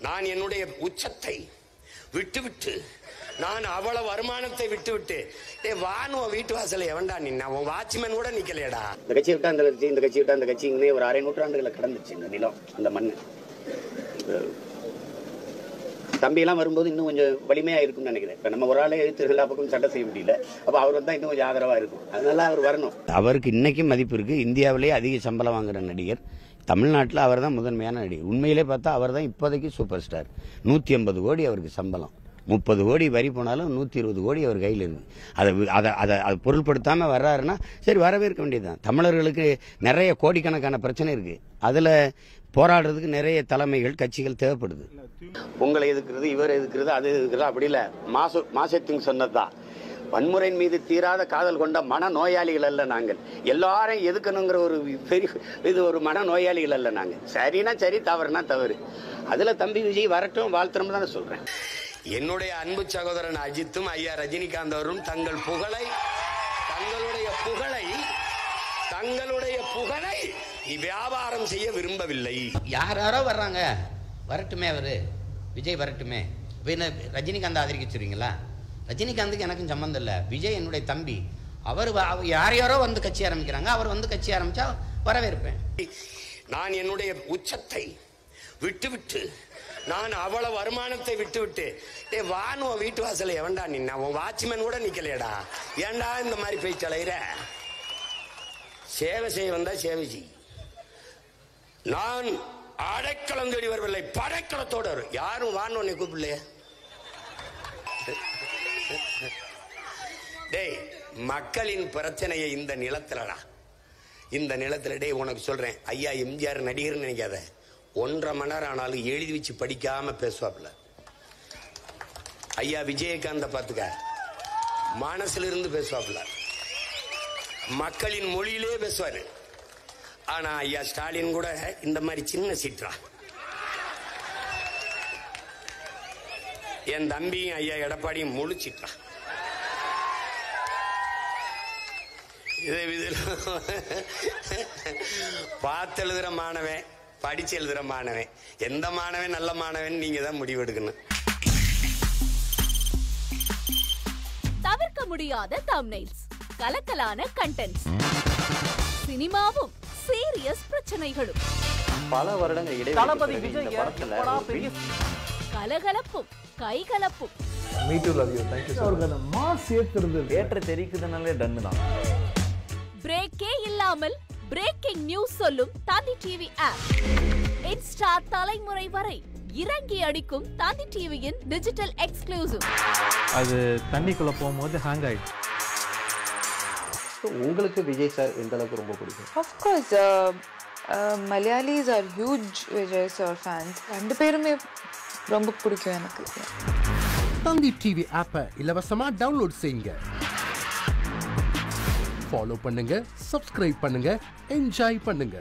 நான் என்னுடைய உச்சத்தை விட்டுவிட்டு நான் அவ்வளவு வருமானத்தை விட்டுவிட்டு வானுவ வீட்டு வாசல எவன்டா நின்னா உன் வாட்ச்மேன் கூட நிக்கலையடா. இந்த கட்சி விட்டா அந்த கட்சி, இந்த கட்சி விட்டா அந்த கட்சி, இங்கே ஒரு 6 நூற்றாண்டுகளை கடந்துச்சு இந்த நிலம், அந்த மண். தம்பியெல்லாம் வரும்போது இன்னும் கொஞ்சம் வலிமையா இருக்கும்னு நினைக்கிறேன். இப்போ நம்ம ஒரு ஆளே எழுத்து எல்லா பக்கம் சட்டை செய்ய முடியல. அப்போ அவர் வந்தால் இன்னும் கொஞ்சம் ஆதரவா இருக்கும். அதனால அவர் வரணும். அவருக்கு இன்னைக்கும் மதிப்பு இருக்கு. இந்தியாவிலேயே அதிக சம்பளம் வாங்குற நடிகர் தமிழ்நாட்டில் அவர் தான் முதன்மையான நடிகர். உண்மையிலே பார்த்தா அவர் தான் இப்போதைக்கு சூப்பர் ஸ்டார். 150 கோடி அவருக்கு சம்பளம், 30 கோடி வரி போனாலும் 120 கோடி அவர் கையில் இருக்கு. அதை பொருள்படுத்தாம வர்றாருன்னா சரி, வரவேற்க வேண்டியதுதான். தமிழர்களுக்கு நிறைய கோடிக்கணக்கான பிரச்சனை இருக்கு. அதுல போராடுறதுக்கு நிறைய தலைமைகள் கட்சிகள் தேவைப்படுது. உங்களை எதுக்குறது, இவர் எதுக்குறது, அது எதுக்குறது அப்படி இல்லை. மாசத்திங் சொன்னதுதான், வன்முறையின் மீது தீராத காதல் கொண்ட மன நோயாளிகள் அல்ல நாங்கள். எல்லாரும் எதுக்கணுங்கிற ஒரு பெரிய இது ஒரு மன நோயாளிகள் அல்ல நாங்கள். சரினா சரி, தவறுனா தவறு. அதுல தம்பி விஜய் வரட்டும், வாழ்த்துறோம் தானே சொல்றேன். என்னுடைய அன்பு சகோதரன் அஜித்தும் ஐயா ரஜினிகாந்த் அவரும் தங்களுடைய புகழை வியாபாரம் செய்ய விரும்பவில்லை. யாரோ வர்றாங்க, வரட்டுமே, அவரு விஜய் வரட்டுமே. ரஜினிகாந்த் ஆதரிக்கிறீங்களா? ரஜினிகாந்துக்கு எனக்கும் சம்பந்தம் இல்லை. விஜய் என்னுடைய தம்பி. அவர் யாரையாரோ வந்து கட்சி ஆரம்பிக்கிறாங்க, அவர் வந்து கட்சி ஆரம்பிச்சா வரவேற்பேன். நான் என்னுடைய உச்சத்தை விட்டுவிட்டு நான் அவ்வளவு வருமானத்தை விட்டுவிட்டு வானுவ வீட்டு வாசல எவன்டா நின்னா உன் வாட்ச்மேன் கூட நிக்கலையடா. ஏன்டா இந்த மாதிரி போய் தலையிற? சேவை செய்ய வந்தா சேவை செய். நான் அடைக்கலம் தேடி வரவில்லை, படைக்கலத்தோடு வரும். யாரும் வான்னு உன்னை கூப்பிடலையே. டேய், மக்களின் பிரச்சனையை இந்த நிலத்துலடா, இந்த நிலத்துல. டேய், உனக்கு சொல்றேன், ஐயா எம்ஜிஆர் நடிகர்னு நினைக்காத. 1.5 மணி நேரம் ஆனாலும் எழுதி வச்சு படிக்காம பேசுவாப்ல. ஐயா விஜயகாந்த பாத்துக்க, மனசுல இருந்து பேசுவாப்ல, மக்களின் மொழியிலே பேசுவாரு. ஆனா ஐயா ஸ்டாலின் கூட இந்த மாதிரி சின்ன சீற்றா. என் தம்பியும் ஐயா எடப்பாடியும் முழு சீற்றா. பார்த்து எழுதுற மாணவன், படிச்சு எழுதுற மாணவன், எந்த மாணவன் நல்ல மாணவன் நீங்க தான் முடிவெடுக்கணும். தவிர்க்க முடியாத தம்ப்நெயில்ஸ், கலக்கலான கண்டென்ட்ஸ், சினிமாவும் சீரியஸ் பிரச்சனைகளும், பல வருடங்கள் இடைவெளி, கலகலப்பும் கைகலப்பும். Me too, love you. Thank you. அவருக்கு அந்த மாஸ் ஏத்துறது ஏற்ற தெரிக்குதுனாலே டன்னு தான். பிரேக்கே இல்லாமல் பிரேக்கிங் நியூஸ் சொல்லும் தந்தி டிவி ஆப். இன்ஸ்டா தலைமுறை வரை இறங்கி அடிக்கும் தந்தி டிவியின் டிஜிட்டல் எக்ஸ்க்ளூசிவ். அது தண்ணிக்குள்ள போகும்போது ஹேங் ஆயிடுச்சு. உங்களுக்கு விஜய் சார் எந்த அளவுக்கு ரொம்ப பிடிக்கும்? Of course, Malayalis are huge Vijay sir fans. ரெண்டு பேருமே ரொம்ப பிடிக்கும் எனக்கு. தந்தி டிவி ஆப்பை இலவசமா டவுன்லோட் செய்யுங்க. ஃபாலோ பண்ணுங்க, சப்ஸ்கிரைப் பண்ணுங்க, என்ஜாய் பண்ணுங்க.